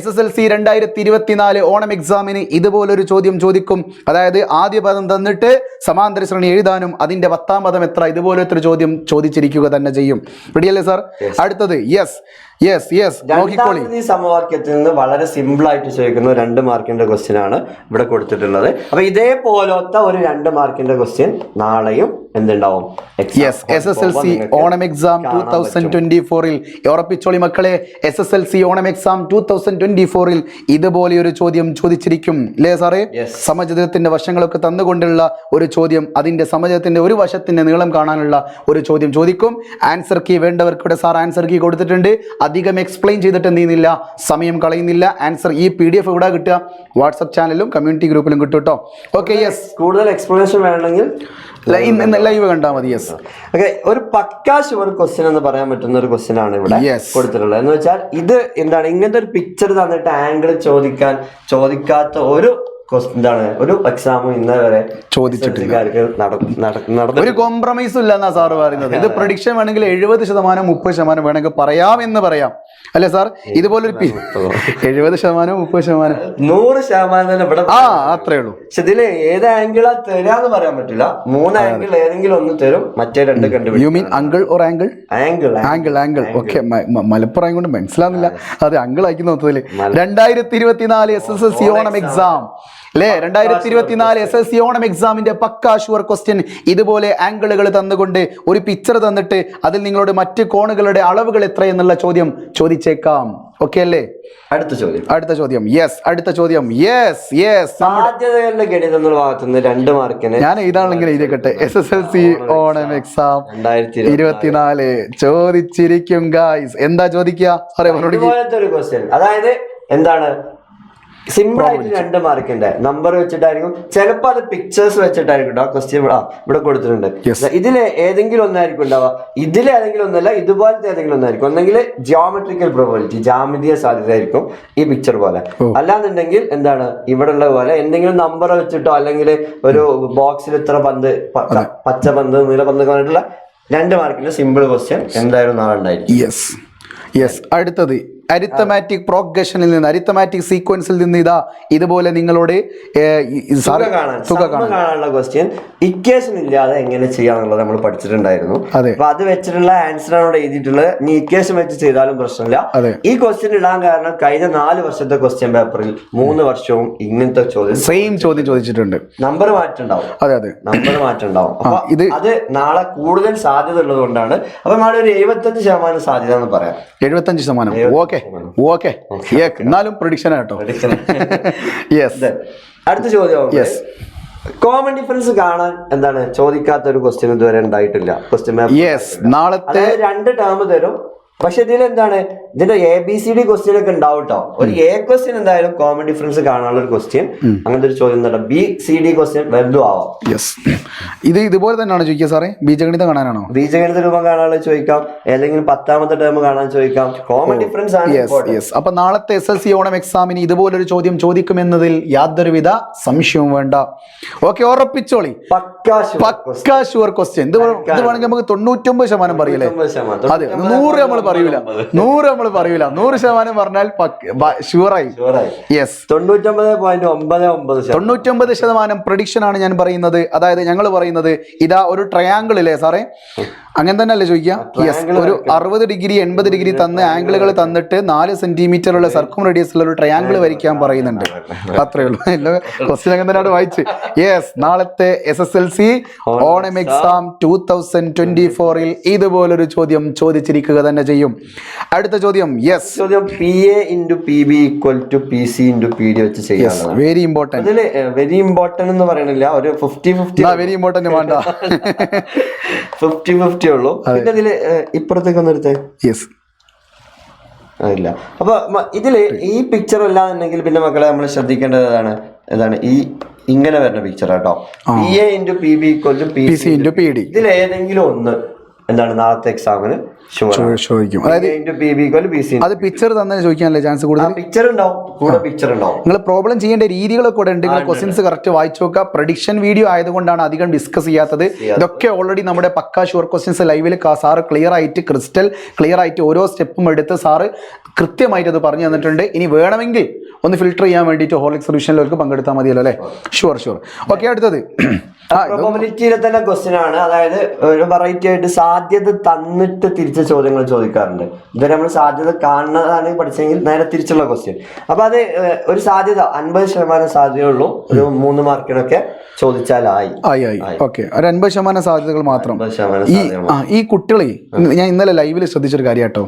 Speaker 1: SSLC 2024 ഓണം എക്സാമിന് ഇതുപോലൊരു ചോദ്യം ചോദിക്കും. അതായത് ആദ്യ പദം തന്നിട്ട് സമാന്തര ശ്രേണി എഴുതാനും അതിന്റെ 10ാം പദം എത്ര, ഇതുപോലത്തെ ഒരു ചോദ്യം ചോദിച്ചിരിക്കുക തന്നെ ചെയ്യും. റെഡിയല്ലേ സാർ? അടുത്തത്, യെസ്. യെസ് നോക്കിക്കോളി.
Speaker 2: രണ്ടാമത് ഈ സമവാക്യത്തിൽ നിന്ന് വളരെ സിമ്പിൾ ആയിട്ട് ചോദിക്കുന്ന 2 മാർക്കിന്റെ ക്വസ്റ്റ്യൻ ആണ് ഇവിടെ കൊടുത്തിട്ടുള്ളത്. അപ്പൊ ഇതേപോലത്തെ ഒരു 2 മാർക്കിന്റെ ക്വസ്റ്റ്യൻ നാളെയും എന്തുണ്ടാവും?
Speaker 1: SSLC ഓണം എക്സാം 2024 ഉറപ്പിച്ചോളി മക്കളെ. SSLC ഓണം എക്സാം 2024 ഇതുപോലെ ഒരു ചോദ്യം ചോദിച്ചിരിക്കും അല്ലേ സാറേ? സമചതുരത്തിന്റെ വശങ്ങളൊക്കെ തന്നുകൊണ്ടുള്ള ഒരു ചോദ്യം, അതിന്റെ സമചതുരത്തിന്റെ ഒരു വശത്തിന്റെ നീളം കാണാനുള്ള ഒരു ചോദ്യം ചോദിക്കും. ആൻസർ കീ വേണ്ടവർക്ക് ഇവിടെ സാർ ആൻസർ കീ കൊടുത്തിട്ടുണ്ട്. അധികം എക്സ്പ്ലെയിൻ ചെയ്തിട്ട് എന്ത് ചെയ്യുന്നില്ല, സമയം കളയുന്നില്ല. ആൻസർ ഈ PDF ഇവിടെ കിട്ടുക, വാട്സ്ആപ്പ് ചാനലിലും കമ്മ്യൂണിറ്റി ഗ്രൂപ്പിലും കിട്ടും കേട്ടോ. ഓക്കെ
Speaker 2: കൂടുതൽ എക്സ്പ്ലനേഷൻ വേണമെങ്കിൽ
Speaker 1: ലൈവ് കണ്ടാൽ മതി.
Speaker 2: ഓക്കെ, ഒരു പക്കാ ഷുവർ ക്വസ്റ്റ്യൻ എന്ന് പറയാൻ പറ്റുന്ന ഒരു ക്വസ്റ്റ്യൻ ആണ് ഇവിടെ കൊടുത്തിട്ടുള്ളത്. എന്ന് വെച്ചാൽ ഇത് എന്താണ്, ഇങ്ങനത്തെ ഒരു പിക്ചർ തന്നിട്ട് ആംഗിൾ ചോദിക്കാത്ത ഒരു എന്താണ് ഒരു എക്സാമും ഇന്നേ വരെ ചോദിച്ചിട്ടില്ല.
Speaker 1: ഒരു കോംപ്രമൈസും ഇല്ല എന്നാ സാറ് പറയുന്നത്. ഇത് പ്രഡിക്ഷൻ വേണമെങ്കിൽ 70% 30% വേണമെങ്കിൽ പറയാമെന്ന് പറയാം അല്ലെ സാർ? ഇതുപോലൊരു 70% 30%
Speaker 2: 100% ഇവിടെ
Speaker 1: അത്രേ ഉള്ളൂ.
Speaker 2: പക്ഷെ ഇതില് ഏത് ആംഗിളാ തരാന്ന് പറയാൻ പറ്റില്ല. 3 ആംഗിൾ ഏതെങ്കിലും ഒന്ന് തരും, മറ്റേ 2 കണ്ടുപിടിക്കും.
Speaker 1: You mean uncle or angle? Angle. Okay, Malappuram കൊണ്ട് മനസ്സിലാവുന്നില്ല, അത് അങ്കിൾ ആക്കി നോക്കുന്നതില്. 2024 SSLC ഓണം എക്സാം അല്ലേ? 2024 SSLC ഓണം എക്സാമിന്റെ പക്കാ ഷുവർ ക്വസ്റ്റ്യൻ ഇതുപോലെ ആംഗിളുകൾ തന്നുകൊണ്ട് ഒരു പിക്ചർ തന്നിട്ട് അതിൽ നിങ്ങളുടെ മറ്റ് കോണുകളുടെ അളവുകൾ എത്രയെന്നുള്ള ചോദ്യം ചോദിച്ചേക്കാം. ഓക്കെ അല്ലേ? അടുത്ത ചോദ്യം
Speaker 2: സാധ്യതകളുടെ ഗണിതം എന്നുള്ള ഭാഗത്തുനിന്ന് 2 മാർക്കിന്
Speaker 1: ഞാൻ ഇതാണെങ്കിൽ എഴുതിക്കട്ടെ. SSLC ഓണം എക്സാം 2024 ചോദിച്ചിരിക്കും ഗായ്സ്. എന്താ ചോദിക്കുക?
Speaker 2: ഒരു ക്വസ്റ്റ്യൻ, അതായത് എന്താണ്, സിമ്പിൾ ആയിട്ട് 2 മാർക്കിന്റെ നമ്പർ വെച്ചിട്ടായിരിക്കും. ചിലപ്പോ അത് പിക്ചേഴ്സ് വെച്ചിട്ടായിരിക്കും ആ ക്വസ്റ്റ്യൻ ഇവിടെ കൊടുത്തിട്ടുണ്ട്. ഇതിലെ ഏതെങ്കിലും ഒന്നായിരിക്കും ഉണ്ടാവുക, ഇതിലെ ഏതെങ്കിലും ഒന്നല്ല, ഇതുപോലത്തെ ഏതെങ്കിലും ഒന്നായിരിക്കും. ഒന്നെങ്കിൽ ജിയോമെട്രിക്കൽ പ്രോബബിലിറ്റി, ജാമിതീയ സാധ്യത ആയിരിക്കും ഈ പിക്ചർ പോലെ. അല്ലാന്നുണ്ടെങ്കിൽ എന്താണ്, ഇവിടെ ഉള്ള പോലെ എന്തെങ്കിലും നമ്പർ വെച്ചിട്ടോ അല്ലെങ്കിൽ ഒരു ബോക്സിൽ ഇത്ര പന്ത്, പച്ച പന്ത്, നീല പന്ത് പറഞ്ഞിട്ടുള്ള 2 മാർക്കിന്റെ സിമ്പിൾ ക്വസ്റ്റ്യൻ എന്തായാലും നാളെ ഉണ്ടായിരിക്കും.
Speaker 1: അടുത്തത് അരിത്തമാറ്റിക് പ്രോഗ്രഷനിൽ നിന്ന്, അരിത്തമാറ്റിക് സീക്വൻസിൽ നിന്ന് ഇതുപോലെ നിങ്ങളോട്
Speaker 2: തുക കാണാനുള്ള ക്വസ്റ്റ്യൻ ഇക്വേഷൻ ഇല്ലാതെ എങ്ങനെ ചെയ്യാന്നുള്ളത് നമ്മൾ പഠിച്ചിട്ടുണ്ടായിരുന്നു. അപ്പൊ അത് വെച്ചിട്ടുള്ള ആൻസർ ആണ് ഇവിടെ എഴുതിയിട്ടുള്ളത്. നീ ഇക്വേഷൻ വെച്ച് ചെയ്താലും പ്രശ്നമില്ല. ഈ ക്വസ്റ്റ്യൻ ഇടാൻ കാരണം കഴിഞ്ഞ 4 വർഷത്തെ ക്വസ്റ്റ്യൻ പേപ്പറിൽ 3 വർഷവും ഇങ്ങനത്തെ
Speaker 1: ചോദ്യം ചോദിച്ചിട്ടുണ്ട്.
Speaker 2: നമ്പർ മാറ്റുണ്ടാവും. നമ്പർ മാറ്റുണ്ടാവും. അപ്പൊ അത് നാളെ കൂടുതൽ സാധ്യത ഉള്ളത് കൊണ്ടാണ്. അപ്പൊ നാളെ ഒരു 75% സാധ്യത എന്ന് പറയാം.
Speaker 1: 75%. ഓക്കെ, എന്നാലും പ്രഡിക്ഷൻ ആട്ടോ.
Speaker 2: അടുത്ത ചോദ്യം, കോമൺ ഡിഫറൻസ് കാണാൻ എന്താണ് ചോദിക്കാത്ത ഒരു ക്വസ്റ്റ്യൻ ഇതുവരെ ഉണ്ടായിട്ടില്ല ക്വസ്റ്റ്യൻ പേപ്പർ. നാളത്തെ 2 ടേം തരും. പക്ഷെ ഇതിലെന്താണ്, ഇതിന്റെ ABCD ക്വസ്റ്റ്യൻ ഒക്കെ ഉണ്ടാവും കേട്ടോ. ഒരു A ക്വസ്റ്റ്യൻ എന്തായാലും കോമൺ ഡിഫറൻസ് കാണാനുള്ള ഒരു ക്വസ്റ്റ്യൻ, അങ്ങനത്തെ ഒരു ചോദ്യം എന്താ BCD ക്വസ്റ്റ്യൻ വലുതും ആവാം.
Speaker 1: ഇത് ഇതുപോലെ തന്നെയാണോ ചോദിക്കുക സാറേ? ബീജഗണിതം കാണാനാണോ?
Speaker 2: ബീജഗണിത രൂപം കാണാനുള്ള ചോദിക്കാം, അല്ലെങ്കിൽ 10ാമത്തെ ടേം കാണാൻ ചോദിക്കാം. കോമൺ ഡിഫറൻസ് ആണ്.
Speaker 1: അപ്പൊ നാളത്തെ SSLC ഓണം എക്സാമിന് ഇതുപോലൊരു ചോദ്യം ചോദിക്കുമെന്നതിൽ യാതൊരുവിധ സംശയവും വേണ്ട. ഓക്കെ, ഉറപ്പിച്ചോളി. പക്കാ ഷുവർ ക്വസ്റ്റ്യൻ. ഇത് വേണമെങ്കിൽ നമുക്ക് 99% പറയല്ലേ? അതെ, 100 നമ്മൾ പറയൂല, 100% പറഞ്ഞാൽ ഷുവറായി. 99% പ്രഡിക്ഷൻ ആണ് ഞാൻ പറയുന്നത്. അതായത് ഞങ്ങൾ പറയുന്നത് ഇതാ ഒരു ട്രയാങ്കിൾ ഇല്ലേ സാറേ, അങ്ങനെ തന്നെ അല്ലേ ചോദിക്കുക? ഒരു 60 ഡിഗ്രി 80 ഡിഗ്രി തന്ന് ആംഗിളുകൾ തന്നിട്ട് 4 സെന്റിമീറ്റർ ഉള്ള സർക്കും റേഡിയസ് ഉള്ള ഒരു ട്രയാങ്കിൾ വരയ്ക്കാൻ പറയുന്നുണ്ട്. അത്രേ ഉള്ളൂ. ക്വസ്റ്റ്യൻ അങ്ങനെ തന്നെയാണ് വായിച്ച്. നാളത്തെ SSLC ഓണം എക്സാം 2024 ഇതുപോലൊരു ചോദ്യം ചോദിച്ചിരിക്കുക തന്നെ ചെയ്യും. അടുത്ത ചോദ്യം,
Speaker 2: PA × PB = PC × PD വെച്ച് ചെയ്യാം.
Speaker 1: വെരി ഇമ്പോർട്ടന്റ്
Speaker 2: എന്ന് പറയണില്ല, ഒരു 50-50.
Speaker 1: വെരി ഇമ്പോർട്ടന്റ് വേണ്ട,
Speaker 2: 50-50 ഉള്ളൂ. പിന്നെ ഇതില് ഇപ്പുറത്തേക്ക് ഒന്ന് എടുത്തേ. ഇല്ല. അപ്പൊ ഇതില് ഈ പിക്ചർ അല്ലാന്നുണ്ടെങ്കിൽ പിന്നെ മക്കളെ നമ്മൾ ശ്രദ്ധിക്കേണ്ടത് ഏതാണ് ഈ ഇങ്ങനെ വരുന്ന പിക്ചർ കേട്ടോ. PA × PB = PC × PD. ഇതിൽ ഏതെങ്കിലും ഒന്ന് എന്താണ് നാളത്തെ എക്സാമിന്
Speaker 1: ചോദിക്കും. അതായത് അത് പിക്ചർ തന്നെ ചോദിക്കാനല്ലേ ചാൻസ് കൂടുതൽ?
Speaker 2: പിക്ചർ ഉണ്ടാവും.
Speaker 1: നിങ്ങൾ പ്രോബ്ലം ചെയ്യേണ്ട രീതികളൊക്കെ കൂടെ ഉണ്ട്. നിങ്ങൾ ക്വസ്റ്റ്യൻസ് കറക്റ്റ് വായിച്ചു നോക്കുക. പ്രഡിക്ഷൻ വീഡിയോ ആയതുകൊണ്ടാണ് അധികം ഡിസ്കസ് ചെയ്യാത്തത്. ഇതൊക്കെ ഓൾറെഡി നമ്മുടെ പക്കാ ഷുവർ ക്വസ്റ്റ്യൻസ് ലൈവിൽ സാറ് ക്രിസ്റ്റൽ ക്ലിയർ ആയിട്ട് ഓരോ സ്റ്റെപ്പും എടുത്ത് സാറ് കൃത്യമായിട്ട് അത് പറഞ്ഞു തന്നിട്ടുണ്ട്. ഇനി വേണമെങ്കിൽ ഒന്ന് ഫിൽട്ടർ ചെയ്യാൻ വേണ്ടിയിട്ട് ഹോളിക് സൊല്യൂഷനിലേക്ക് പങ്കെടുത്താൽ മതിയല്ലോ അല്ലേ? ഷുവർ. ഓക്കെ, അടുത്തത്
Speaker 2: പ്രോബബിലിറ്റിയിലെ തന്നെ ക്വസ്റ്റ്യൻ ആണ്. അതായത് ഒരു വെറൈറ്റി ആയിട്ട് സാധ്യത തന്നിട്ട് തിരിച്ച ചോദ്യങ്ങൾ ചോദിക്കാറുണ്ട്. ഇതുവരെ നമ്മൾ സാധ്യത കാണുന്നതാണ് പഠിച്ചെങ്കിൽ നേരെ തിരിച്ചുള്ള ക്വസ്റ്റ്യൻ. അപ്പൊ അത് ഒരു സാധ്യത 50% സാധ്യതയുള്ളൂ. ഒരു 3 മാർക്കിനൊക്കെ ചോദിച്ചാലായി.
Speaker 1: ഓക്കെ, ഒരു 50% സാധ്യതകൾ മാത്രം.
Speaker 2: 50%
Speaker 1: ഈ കുട്ടികളെ ഞാൻ ഇന്നലെ ലൈവിൽ ശ്രദ്ധിച്ചൊരു കാര്യം കേട്ടോ,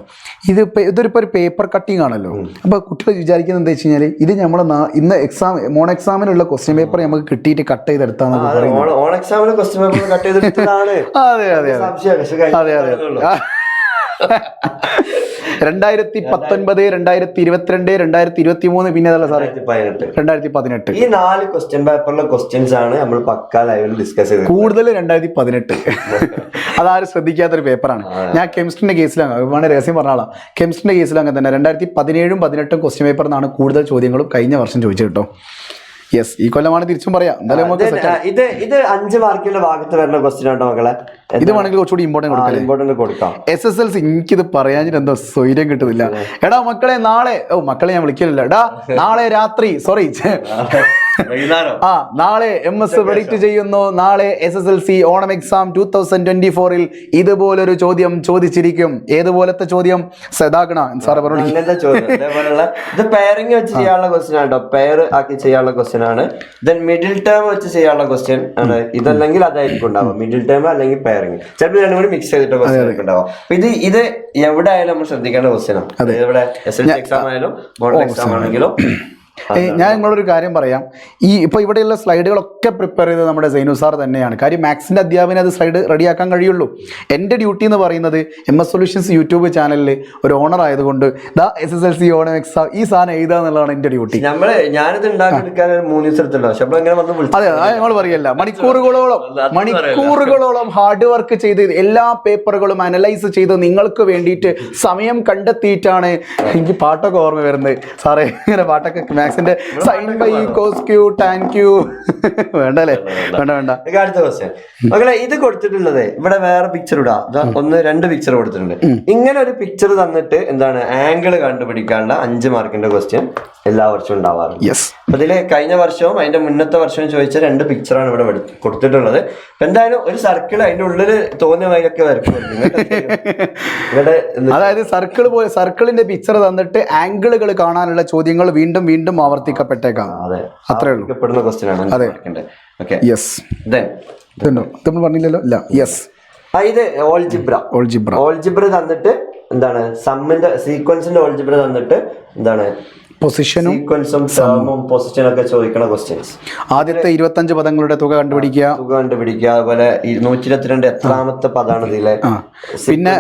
Speaker 1: ഇതൊരു പേപ്പർ കട്ടിങ് ആണല്ലോ. അപ്പൊ കുട്ടികൾ വിചാരിക്കുന്നത് എന്താ വെച്ച് കഴിഞ്ഞാൽ ഇത് നമ്മൾ ഇന്ന് മോൺ എക്സാമിനുള്ള ക്വസ്റ്റ്യൻ പേപ്പർ നമുക്ക് കിട്ടിയിട്ട് കട്ട് ചെയ്തെടുത്താന്ന് പറയുന്നത്.
Speaker 2: ഓൺ എക്സാമിന് ക്വസ്റ്റ്യൻ പേപ്പർ കട്ട് ചെയ്തെടുത്തതാണ്.
Speaker 1: അതെ 2019, 2022, 2023, പിന്നെ അതല്ല സാറേ 2018.
Speaker 2: ഈ 4 ക്വസ്റ്റ്യൻ പേപ്പറിലെ ക്വസ്റ്റ്യൻസ് ആണ് നമ്മൾ പക്കാ ലൈവിൽ ഡിസ്കസ് ചെയ്തത്.
Speaker 1: കൂടുതൽ 2018. അതാരും ശ്രദ്ധിക്കാത്തൊരു പേപ്പറാണ്. ഞാൻ കെമിസ്ട്രിന്റെ കേസിലാണ്, വേണേ രഹസ്യം പറഞ്ഞാളാം, കെമിസ്ട്രിന്റെ കേസിലും അങ്ങനെ തന്നെ 2017, 18 ക്വസ്റ്റ്യൻ പേപ്പറിൽ നിന്നാണ് കൂടുതൽ ചോദ്യങ്ങളും കഴിഞ്ഞ വർഷം ചോദിച്ചത് കേട്ടോ. യെസ്, ഈ കൊല്ലമാണ് തിരിച്ചും പറയാം.
Speaker 2: ഇത് 5 മാർക്കിന്റെ ഭാഗത്ത് വരുന്ന ക്വസ്റ്റ്യൻ ആട്ടോ മക്കളെ.
Speaker 1: ഇത് വേണമെങ്കിൽ കുറച്ചുകൂടി ഇമ്പോർട്ടന്റ് കൊടുക്കാം. SSLC എനിക്കിത് പറയാഞ്ഞിട്ട് എന്തോ സ്വൈര്യം കിട്ടുന്നില്ല. എടാ മക്കളെ നാളെ, മക്കളെ ഞാൻ വിളിക്കുന്നില്ല, എടാ നാളെ രാത്രി, സോറി നാളെ MS പ്രഡിക്റ്റ് ചെയ്യുന്നു, നാളെ SSLC ഓണം എക്സാം 2024 ഇതുപോലൊരു ചോദ്യം ചോദിച്ചിരിക്കും. ഏതുപോലത്തെ ചോദ്യം? സദാഗണ സാറ് പറഞ്ഞു.
Speaker 2: ഇത് പെയറിംഗ് വെച്ച് ചെയ്യാനുള്ള ക്വസ്റ്റ്യൻ ആട്ടോ, പെയർ ആക്കി ചെയ്യാനുള്ള ക്വസ്റ്റ്യൻ ആണ്. ദെൻ മിഡിൽ ടേം വെച്ച് ചെയ്യാനുള്ള ക്വസ്റ്റ്യൻ ആണ്. ഇതല്ലെങ്കിൽ അതായിരിക്കും ഉണ്ടാവുക, മിഡിൽ ടേം അല്ലെങ്കിൽ പെയറിംഗ്. ചിലപ്പോൾ രണ്ടും കൂടി മിക്സ് ചെയ്തിട്ട് ക്വസ്റ്റ്യൻ ഉണ്ടാവും. ഇത് എവിടെ ആയാലും നമ്മൾ ശ്രദ്ധിക്കേണ്ട ക്വസ്റ്റ്യൻ ആണ്. ഇവിടെ SSLC എക്സാം ആയാലും മോഡൽ എക്സാം ആണെങ്കിലും.
Speaker 1: ഞാൻ നിങ്ങളൊരു കാര്യം പറയാം, ഇപ്പൊ ഇവിടെയുള്ള സ്ലൈഡുകളൊക്കെ പ്രിപ്പയർ ചെയ്തത് നമ്മുടെ സൈനു സാർ തന്നെയാണ്. കാര്യം മാത്സിന്റെ അധ്യാപനം അത് സ്ലൈഡ് റെഡിയാക്കാൻ കഴിയുള്ളൂ. എൻ്റെ ഡ്യൂട്ടി എന്ന് പറയുന്നത് MS സൊല്യൂഷൻസ് യൂട്യൂബ് ചാനലിൽ ഒരു ഓണർ ആയതുകൊണ്ട് SSLC ഓണം എക്സാം ഈ സാധനം എഴുതുക എന്നുള്ളതാണ് എൻ്റെ ഡ്യൂട്ടി.
Speaker 2: ഞാനിത് ഉണ്ടാക്കിയെടുക്കാൻ 3 ദിവസം എടുത്തിട്ടുണ്ടോ?
Speaker 1: അതെ, ഞങ്ങൾ പറയല്ല, മണിക്കൂറുകളോളം ഹാർഡ് വർക്ക് ചെയ്ത് എല്ലാ പേപ്പറുകളും അനലൈസ് ചെയ്ത് നിങ്ങൾക്ക് വേണ്ടിയിട്ട് സമയം കണ്ടെത്തിയിട്ടാണ്. എനിക്ക് പാട്ടൊക്കെ ഓർമ്മ വരുന്നത് സാറേ, ഇങ്ങനെ പാട്ടൊക്കെ മാത്സിന്റെ sine by cos Q tan Q വേണ്ടല്ലേ? വേണ്ട.
Speaker 2: അടുത്ത ക്വസ്റ്റ്യൻ മക്കളെ, ഇത് കൊടുത്തിട്ടുള്ളത് ഇവിടെ വേറെ പിക്ചർ ഇടാ, 1-2 പിക്ചർ കൊടുത്തിട്ടുണ്ട്. ഇങ്ങനെ ഒരു പിക്ചർ തന്നിട്ട് എന്താണ് ആംഗിൾ കണ്ടുപിടിക്കാനുള്ള 5 മാർക്കിന്റെ ക്വസ്റ്റ്യൻ എല്ലാ വർഷവും ഉണ്ടാവാറുണ്ട്. അതില് കഴിഞ്ഞ വർഷവും അതിന്റെ മുന്നത്തെ വർഷവും ചോദിച്ച 2 പിക്ചറാണ് ഇവിടെ കൊടുത്തിട്ടുള്ളത്. എന്തായാലും ഒരു സർക്കിൾ അതിന്റെ ഉള്ളിൽ തോന്നിയ വഴിയൊക്കെ വരയ്ക്കുന്നുണ്ട്.
Speaker 1: അതായത് സർക്കിളിന്റെ പിക്ചർ തന്നിട്ട് ആംഗിളുകൾ കാണാനുള്ള ചോദ്യങ്ങൾ വീണ്ടും ആവർത്തിക്കപ്പെട്ടേക്കാം. അത്രേ ഉള്ളൂ.
Speaker 2: ക്വസ്റ്റ്യൻ ആണ്.
Speaker 1: അതെ, നമ്മൾ പറഞ്ഞില്ലല്ലോ. ഇല്ല, യെസ്.
Speaker 2: ഇത് ഓൾജിബ്ര തന്നിട്ട് എന്താണ് സമ്മിന്റെ സീക്വൻസിന്റെ ഓൾജിബ്ര തന്നിട്ട് എന്താണ്
Speaker 1: പൊസിഷനും
Speaker 2: പൊസിഷനും ഒക്കെ ചോദിക്കണ ക്വസ്റ്റ്യൻസ്.
Speaker 1: ആദ്യത്തെ 25 പദങ്ങളുടെ തുക കണ്ടുപിടിക്കുക.
Speaker 2: അതുപോലെ 122 എത്രാമത്തെ പദമാണ് ഇതിലെ.
Speaker 1: പിന്നെ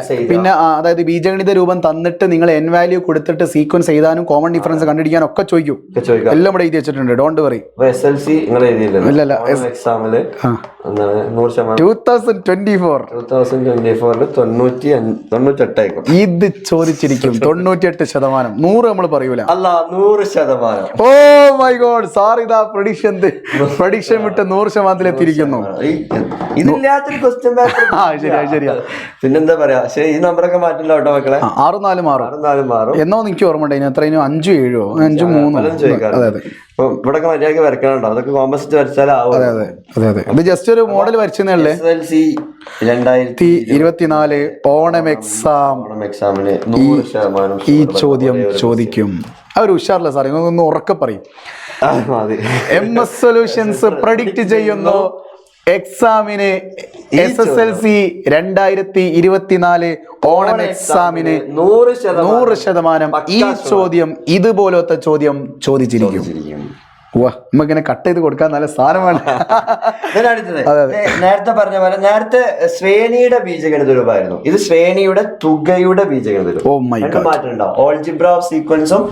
Speaker 1: അതായത് ബീജഗണിത രൂപം തന്നിട്ട് നിങ്ങൾ n വാല്യൂ കൊടുത്തിട്ട് സീക്വൻസ് എഴുതാനും കോമൺ ഡിഫറൻസ് കണ്ടുപിടിക്കാനും ഒക്കെ ചോദിക്കും. എല്ലാം ഇവിടെ എഴുതി വെച്ചിട്ടുണ്ട്, ഡോണ്ട് വറി.
Speaker 2: SSLC നിങ്ങൾ എഴുതിയില്ലല്ലോ എക്സാമില് 2024 98 ആയിക്കോട്ടെ.
Speaker 1: ഇത് ചോദിച്ചിരിക്കും 98%. 100 നമ്മൾ പറയൂല.
Speaker 2: അല്ല, 100%.
Speaker 1: ഓ മൈ ഗോഡ്, സാർ ഇതാ പ്രഡിക്ഷൻ വിട്ട് 100% എത്തിയിരിക്കുന്നു.
Speaker 2: ഇതില്ലാത്തൊരു ക്വസ്റ്റ്യൻ പേപ്പർ.
Speaker 1: ശരിയാ.
Speaker 2: പിന്നെന്താ പറയാ, പക്ഷേ ഈ നമ്പറൊക്കെ മാറ്റില്ല കേട്ടോ മക്കളെ.
Speaker 1: 6-4 മാറും. എന്നോ എനിക്ക് ഓർമ്മ ഉണ്ട്, എത്രയോ 5-7 5-3. അതെ.
Speaker 2: ഇവിടൊക്കെ മര്യാദക്ക് വരക്കണോ, അതൊക്കെ കോമ്പസിറ്റ് വരച്ചാലാവും.
Speaker 1: അതെ. ഇത് ജസ്റ്റ് ഒരു മോഡൽ വരച്ചല്ലേ.
Speaker 2: SSLC 2024
Speaker 1: ഓണം എക്സാമിന്
Speaker 2: 100%
Speaker 1: ഈ ചോദ്യം ചോദിക്കും. അവർ ഉഷാറില്ല സാറേ, ഒന്ന് ഉറക്കെ പറയും. MS സൊല്യൂഷൻസ് പ്രഡിക്റ്റ് ചെയ്യുന്നു എക്സാമിന് SSLC 2024 ഓണം എക്സാമിന് 100% ഈ ചോദ്യം ഇതുപോലത്തെ ചോദ്യം ചോദിച്ചിരിക്കും. നമുക്കിങ്ങനെ കട്ട് ചെയ്ത് കൊടുക്കാൻ നല്ല സാധനമാണ്.
Speaker 2: നേരത്തെ പറഞ്ഞ പോലെ നേരത്തെ ശ്രേണിയുടെ ബീജഗണിത രൂപമായിരുന്നു, ഇത് ശ്രേണിയുടെ തുകയുടെ ബീജഗണിത രൂപം. മാറ്റമുണ്ടോ? ഓൾജിബ്ര ഓഫ് സീക്വൻസും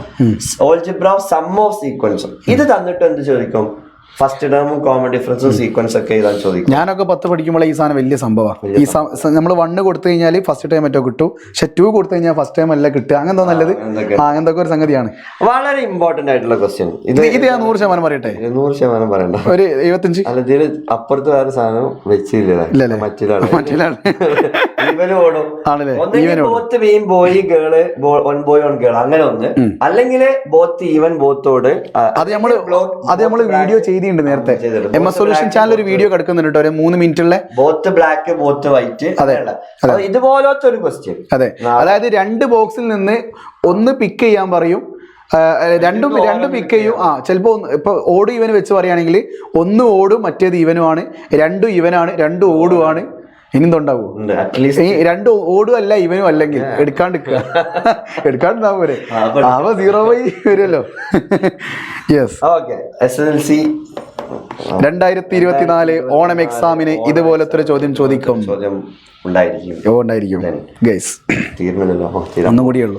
Speaker 2: ഓൾജിബ്ര ഓഫ് സം ഓഫ് സീക്വൻസും. ഇത് തന്നിട്ട് എന്ത് ചോദിക്കും? ഫസ്റ്റ് ടേമും കോമൺ ഡിഫറൻസും സീക്വൻസ് ഒക്കെ എഴുതാൻ ചോദിക്കും.
Speaker 1: ഞാനൊക്കെ 10 പഠിക്കുമ്പോൾ ഈ സാധനം വലിയ സംഭവമാണ്. ഈ നമ്മൾ 1 കൊടുത്തു കഴിഞ്ഞാൽ ഫസ്റ്റ് ടൈം മറ്റോ കിട്ടും, പക്ഷെ 2 കൊടുത്തു കഴിഞ്ഞാൽ ഫസ്റ്റ് ടൈം അല്ല കിട്ടുക. അങ്ങനത്തെ നല്ലത് അങ്ങനത്തെ ഒരു സംഗതിയാണ്.
Speaker 2: വളരെ ഇമ്പോർട്ടന്റ് ആയിട്ടുള്ള ക്വസ്റ്റ്യൻ.
Speaker 1: ഇത് ഞാൻ 100% പറയട്ടെ.
Speaker 2: 100% പറയണ്ട, ഒരു 75. അല്ല, ഇതിൽ അപ്പുറത്ത് വേറെ സാധനം വെച്ചില്ല, മറ്റൊരാള് ഇവനും ഓടും.
Speaker 1: ആണല്ലേ?
Speaker 2: ഒന്നെങ്കിൽ both mean boy girl on girl അങ്ങനെ ഒന്ന്, അല്ലെങ്കിൽ ബോത്ത് ഈവൻ ബോത്തോട്.
Speaker 1: അത് നമ്മള് വീഡിയോ ചെയ്തിട്ടുണ്ട് നേരത്തെ. MS സൊല്യൂഷൻ ചാനൽ ഒരു വീഡിയോ കിടക്കുന്നുണ്ട് കേട്ടോ, ഒരു 3 മിനിറ്റുള്ള.
Speaker 2: Both black both white. അതെ, ഇതുപോലത്തെ ഒരു ക്വസ്റ്റ്യൻ.
Speaker 1: അതെ, അതായത് 2 ബോക്സിൽ നിന്ന് ഒന്ന് പിക്ക് ചെയ്യാൻ പറയും. രണ്ടും പിക്ക് ചെയ്യും. ചിലപ്പോ ഇപ്പൊ ഓട് ഇവന് വെച്ച് പറയുകയാണെങ്കിൽ 1 ഓടും മറ്റേത് ഇവനുമാണ്, 2 ഇവനാണ് 2 ഓടുമാണ്. ഇനി എന്തുണ്ടാവൂ? ഈ 2 ഓടും അല്ല ഇവനും അല്ലെങ്കിൽ എടുക്കാണ്ടിരുന്നാ പോരെ, അവ 0 വരുമല്ലോ. യെസ്.
Speaker 2: ഓക്കെ, SSLC
Speaker 1: 2024 ഓണം എക്സാമിന് ഇതുപോലത്തെ ഒരു ചോദ്യം ചോദിക്കും. ഉണ്ടായിരിക്കും ഗൈസ്. ഒന്നും കൂടിയേ ഉള്ളൂ.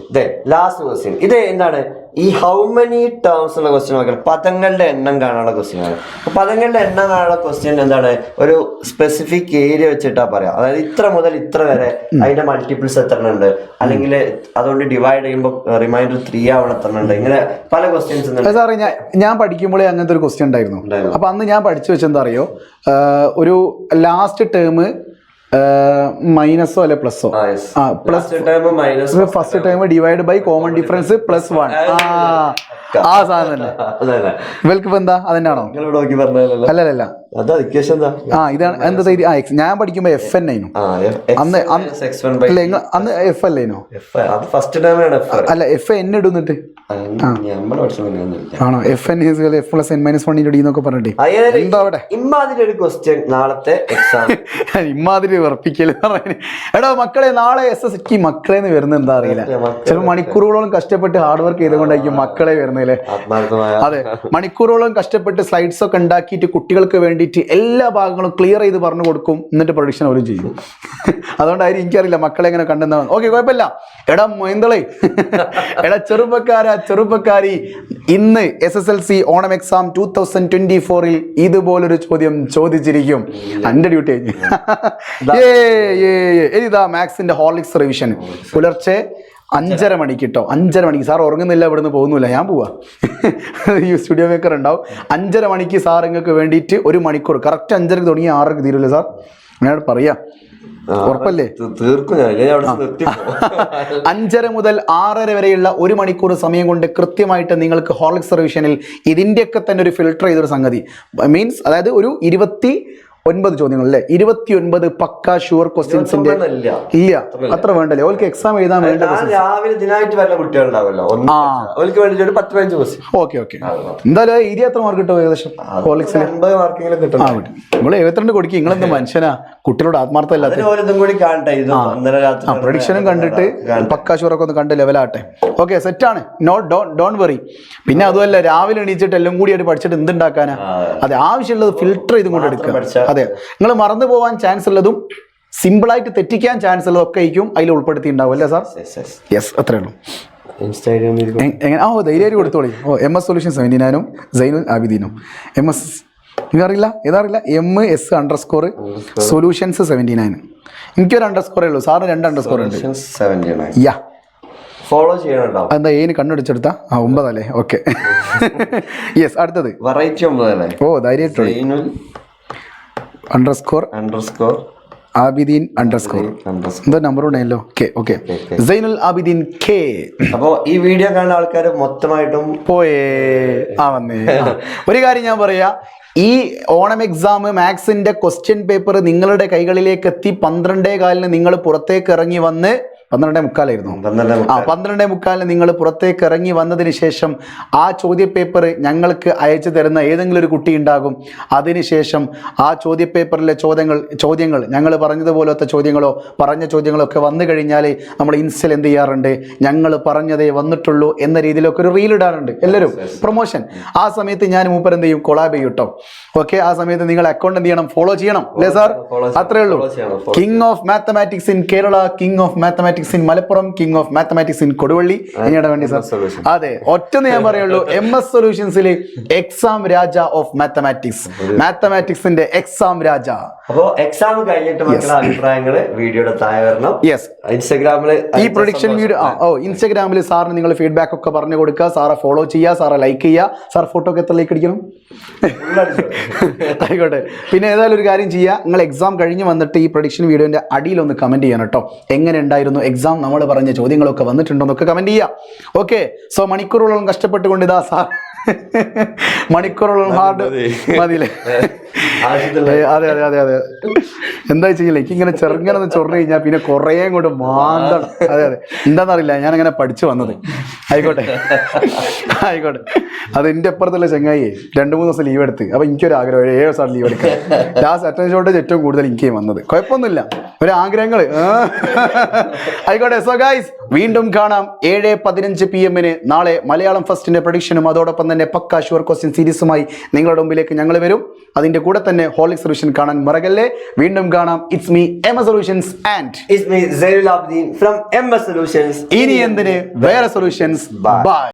Speaker 2: Last question. ഇത് എന്താണ്? ഈ ഹൗ മെനി ടേംസ് ഉള്ള ക്വസ്റ്റ്യൻ നോക്കണം. പദങ്ങളുടെ എണ്ണം കാണാനുള്ള ക്വസ്റ്റ്യൻ ആണ്. പദങ്ങളുടെ എണ്ണം കാണാനുള്ള ക്വസ്റ്റ്യൻ എന്താണ്? ഒരു സ്പെസിഫിക് ഏരിയ വെച്ചിട്ടാ പറയാം. അതായത് ഇത്ര മുതൽ ഇത്ര വരെ അതിന്റെ മൾട്ടിപ്പിൾസ് എത്ര ഉണ്ട്, അല്ലെങ്കിൽ അതുകൊണ്ട് ഡിവൈഡ് ചെയ്യുമ്പോൾ റിമൈൻഡർ 3 ആവണം എത്ര ഉണ്ട്, ഇങ്ങനെ പല ക്വസ്റ്റ്യൻസ്.
Speaker 1: സാറേ ഞാൻ പഠിക്കുമ്പോഴേ അങ്ങനത്തെ ഒരു ക്വസ്റ്റ്യൻ ഉണ്ടായിരുന്നു. അപ്പൊ അന്ന് ഞാൻ പഠിച്ചു വെച്ചെന്താ അറിയോ, ഒരു ലാസ്റ്റ് ടേം മൈനസോ അല്ലെ പ്ലസോ, first time divide by common difference +1. ആ സാധനം തന്നെ ഇവർക്ക് ഇപ്പൊ എന്താ അതന്നെയാണോ? അല്ലല്ല, ഇതാണ് എന്താ ഞാൻ പഠിക്കുമ്പോ FN ആയിരുന്നു അന്ന് F അല്ലേനോ? അല്ല FN ഇടുന്നിട്ട് ആണോ? FN F+N-1 എന്നൊക്കെ പറഞ്ഞിട്ട് എന്താ അവിടെ ഇമ്മാതിരി ഉറപ്പിക്കല്. എടാ മക്കളെ, നാളെ SSLC മക്കളെന്ന് വരുന്നത് എന്താ അറിയില്ല. ചില മണിക്കൂറുകളോളം കഷ്ടപ്പെട്ട് ഹാർഡ് വർക്ക് ചെയ്തുകൊണ്ടായിരിക്കും മക്കളെ വരുന്നില്ലേ. അതെ, മണിക്കൂറുകളോളം കഷ്ടപ്പെട്ട് സ്ലൈഡ്സ് ഒക്കെ ഉണ്ടാക്കിയിട്ട് കുട്ടികൾക്ക് വേണ്ടിയിട്ട് എല്ലാ ഭാഗങ്ങളും ക്ലിയർ ചെയ്ത് പറഞ്ഞു കൊടുക്കും. എന്നിട്ട് പ്രൊഡിക്ഷൻ അവരും ചെയ്യും. അതുകൊണ്ടായിരിക്കും എനിക്കറിയില്ല മക്കളെ എങ്ങനെ കണ്ടെന്നാ. ഓക്കെ, കുഴപ്പമില്ല. എടാ മൊയന്തളെ, എടാ ചെറുപ്പക്കാരി, ഇന്ന് SSLC ഓണം എക്സാം 2024 ഇതുപോലൊരു ചോദ്യം ചോദിച്ചിരിക്കും. എന്റെ ഡ്യൂട്ടി ഇതാ മാത്സിന്റെ ഹോർലിക്സ് റിവിഷൻ പുലർച്ചെ 5:30 മണിക്ക് കേട്ടോ. 5:30 മണിക്ക് സാർ ഉറങ്ങുന്നില്ല, ഇവിടുന്ന് പോകുന്നില്ല, ഞാൻ പോവാ. ഈ സ്റ്റുഡിയോ മേക്കർ ഉണ്ടാവും. 5:30 മണിക്ക് സാർ നിങ്ങൾക്ക് വേണ്ടിയിട്ട് 1 മണിക്കൂർ കറക്റ്റ് 5:30 തുടങ്ങി 6:00 തീരുമല്ലേ സാർ? ഞാൻ പറയാ, ഉറപ്പല്ലേ? 5:30 മുതൽ 6:30 വരെയുള്ള 1 മണിക്കൂർ സമയം കൊണ്ട് കൃത്യമായിട്ട് നിങ്ങൾക്ക് ഹോർലിക്സ് റിവിഷനിൽ ഇതിന്റെയൊക്കെ തന്നെ ഒരു ഫിൽട്ടർ ചെയ്തൊരു സംഗതി മീൻസ്, അതായത് ഒരു 29 ചോദ്യങ്ങൾ അല്ലേ, 29 പക്ക ഷുവർ ക്വസ്റ്റ്യൻസിന്റെ ഇല്ല അത്ര വേണ്ടല്ലേ ഓൾക്ക് എക്സാം എഴുതാൻ വേണ്ട. ഓക്കെ എന്തായാലും ഏരിയ എത്ര മാർക്ക് കിട്ടും ഏകദേശം ഹോർലിക്സിൽ? നമ്മള് 72 കൊടുക്കും. നിങ്ങളെന്ത് മനുഷ്യനാ, കുട്ടികളോട് ആത്മാർത്ഥമില്ലാത്ത. പ്രഡിക്ഷനും കണ്ടിട്ട് പക്ക ഷുവറൊക്കെ ഒന്ന് കണ്ട് ലെവലാട്ടെ. ഓക്കെ, സെറ്റാണ്. Don't worry. പിന്നെ അതുമല്ല, രാവിലെ എണീച്ചിട്ട് എല്ലാം കൂടി ആയിട്ട് പഠിച്ചിട്ട് എന്തുണ്ടാക്കാനാ? അതെ, ആവശ്യമുള്ളത് ഫിൽട്ടർ ചെയ്തും കൊണ്ട് എടുക്കുക. അതെ, നിങ്ങൾ മറന്നു പോവാൻ ചാൻസ് ഉള്ളതും സിമ്പിളായിട്ട് തെറ്റിക്കാൻ ചാൻസ് ഉള്ളതും ഒക്കെ ആയിരിക്കും അതിൽ ഉൾപ്പെടുത്തിയിട്ടുണ്ടാവും അല്ലേ സാർ? യെസ്, അത്രേ ഉള്ളൂ. ധൈര്യമായിട്ട് കൊടുത്തോളി. MS സൊല്യൂഷൻ 79 സൈനുൽ ആബിദീനും. MS നിങ്ങറിയില്ല ഏതാറില്ല, MS_ സൊല്യൂഷൻസ് 79. എനിക്കൊരു അണ്ടർസ്കോറേ ഉള്ളൂ, സാറിന് 2 അണ്ടർസ്കോർ ഉണ്ട്. യാ,
Speaker 2: ഫോളോ ചെയ്യണോ?
Speaker 1: എന്താ കണ്ടുപിടിച്ചെടുത്ത 9 അല്ലേ? ഓക്കെ. യെസ്, അടുത്തത്
Speaker 2: വെറൈറ്റി 9 അല്ലേ?
Speaker 1: ധൈര്യമായിട്ട് _ ആബിദീൻ _ എന്തോ നമ്പർ ഉണ്ടല്ലോ. Okay, Zainul Abideen K.
Speaker 2: അപ്പോ ഈ വീഡിയോ കാണുന്ന ആൾക്കാർ മൊത്തമായിട്ടും
Speaker 1: പോയേ വന്നേ. ഒരു കാര്യം ഞാൻ പറയാ, ഈ ഓണം എക്സാം മാത്സിന്റെ ക്വസ്റ്റ്യൻ പേപ്പർ നിങ്ങളുടെ കൈകളിലേക്ക് എത്തി 12:15 നിങ്ങൾ പുറത്തേക്ക് ഇറങ്ങി വന്ന് 12:45 നിങ്ങൾ പുറത്തേക്ക് ഇറങ്ങി വന്നതിന് ശേഷം ആ ചോദ്യപേപ്പർ ഞങ്ങൾക്ക് അയച്ചു തരുന്ന ഏതെങ്കിലും ഒരു കുട്ടി ഉണ്ടാകും. അതിനുശേഷം ആ ചോദ്യപേപ്പറിലെ ചോദ്യങ്ങൾ ഞങ്ങൾ പറഞ്ഞതുപോലത്തെ ചോദ്യങ്ങളോ പറഞ്ഞ ചോദ്യങ്ങളോ ഒക്കെ വന്നു കഴിഞ്ഞാൽ നമ്മൾ ഇൻസ്റ്റൽ എന്ത് ചെയ്യാറുണ്ട്, ഞങ്ങൾ പറഞ്ഞതേ വന്നിട്ടുള്ളൂ എന്ന രീതിയിലൊക്കെ ഒരു റീൽ ഇടാറുണ്ട് എല്ലാവരും, പ്രൊമോഷൻ. ആ സമയത്ത് ഞാൻ മൂപ്പർ എന്ത് ചെയ്യും, കൊളാബ് ചെയ്യും കേട്ടോ. ഓക്കെ, ആ സമയത്ത് നിങ്ങൾ അക്കൗണ്ട് എന്ത് ചെയ്യണം, ഫോളോ ചെയ്യണം അല്ലേ സാർ? അത്രേ ഉള്ളൂ. King of mathematics in Kerala, king of mathematics in Malappuram, king of mathematics in Koduvally. ഇനിയുടെ വേണ്ടി സാർ, അതെ, ഒറ്റന്ന് ഞാൻ പറയുള്ളൂ, MS സൊല്യൂഷൻസിലെ എക്സാം രാജ ഓഫ് മാത്തമാറ്റിക്സിന്റെ എക്സാം രാജ.
Speaker 2: അപ്പോ എക്സാം കഴിഞ്ഞിട്ട് മക്കളുടെ അഭിപ്രായങ്ങള് വീഡിയോയുടെ താഴെ വരണം.
Speaker 1: യെസ്,
Speaker 2: ഇൻസ്റ്റാഗ്രാമില്
Speaker 1: ഈ പ്രൊഡിക്ഷൻ വീഡിയോ ഇൻസ്റ്റാഗ്രാമിൽ സാറിന് നിങ്ങൾ ഫീഡ്ബാക്ക് ഒക്കെ പറഞ്ഞു കൊടുക്കുക, സാറെ ഫോളോ ചെയ്യുക, സാറെ ലൈക്ക് ചെയ്യുക. സാർ ഫോട്ടോ ഒക്കെ എത്ര ലൈക്ക് അടിക്കണം? ആയിക്കോട്ടെ. പിന്നെ ഏതായാലും ഒരു കാര്യം ചെയ്യുക, നിങ്ങൾ എക്സാം കഴിഞ്ഞ് വന്നിട്ട് ഈ പ്രഡിക്ഷൻ വീഡിയോന്റെ അടിയിലൊന്ന് കമന്റ് ചെയ്യണം കേട്ടോ. എങ്ങനെ ഉണ്ടായിരുന്നു എക്സാം, നമ്മൾ പറഞ്ഞ ചോദ്യങ്ങളൊക്കെ വന്നിട്ടുണ്ടോ എന്നൊക്കെ കമന്റ് ചെയ്യാം. ഓക്കെ. സോ മണിക്കൂറുകളോളം കഷ്ടപ്പെട്ടുകൊണ്ട് ഇതാ സാർ മണിക്കൂറുകളും ഹാർഡ് മതിയില്ലേ? അതെ അതെ അതെ അതെ. എന്താ ചെയ്യില്ല, എനിക്ക് ഇങ്ങനെ ചെറുങ്ങനെ ചൊറു കഴിഞ്ഞാൽ പിന്നെ കുറേ കൂടെ മാന്തണം. അതെ അതെ, എന്താണെന്നറിയില്ല, ഞാൻ അങ്ങനെ പഠിച്ചു വന്നത്. ആയിക്കോട്ടെ ആയിക്കോട്ടെ. അത് എൻ്റെ അപ്പുറത്തുള്ള ചങ്ങായി 2-3 ദിവസം ലീവ് എടുത്ത്, അപ്പൊ എനിക്കൊരു ആഗ്രഹം 7 ദിവസം ലീവ് എടുക്കാം. ലാസ്റ്റ് അറ്റൻഷൻ ഷോട്ടേജ് ഏറ്റവും കൂടുതൽ എനിക്ക് വന്നത്. കുഴപ്പമൊന്നുമില്ല, ഒരു ആഗ്രഹങ്ങൾ. ആയിക്കോട്ടെ. സോ ഗൈസ്, വീണ്ടും കാണാം 7:15 PM നാളെ മലയാളം ഫസ്റ്റിന്റെ പ്രഡിക്ഷനും അതോടൊപ്പം തന്നെ പക്ക ഷുവർ ക്വസ്റ്റ്യൻ സീരീസുമായി നിങ്ങളുടെ മുമ്പിലേക്ക് ഞങ്ങൾ വരും. അതിന്റെ കൂടെ തന്നെ ഹോളിക് സൊല്യൂഷൻ കാണാൻ മറക്കല്ലേ. വീണ്ടും കാണാം. It's me MS solutions and
Speaker 2: it's me Zainul Abideen from MS solutions.
Speaker 1: ഇനി എന്തിന് വേറെ സൊല്യൂഷൻസ്. ബൈ.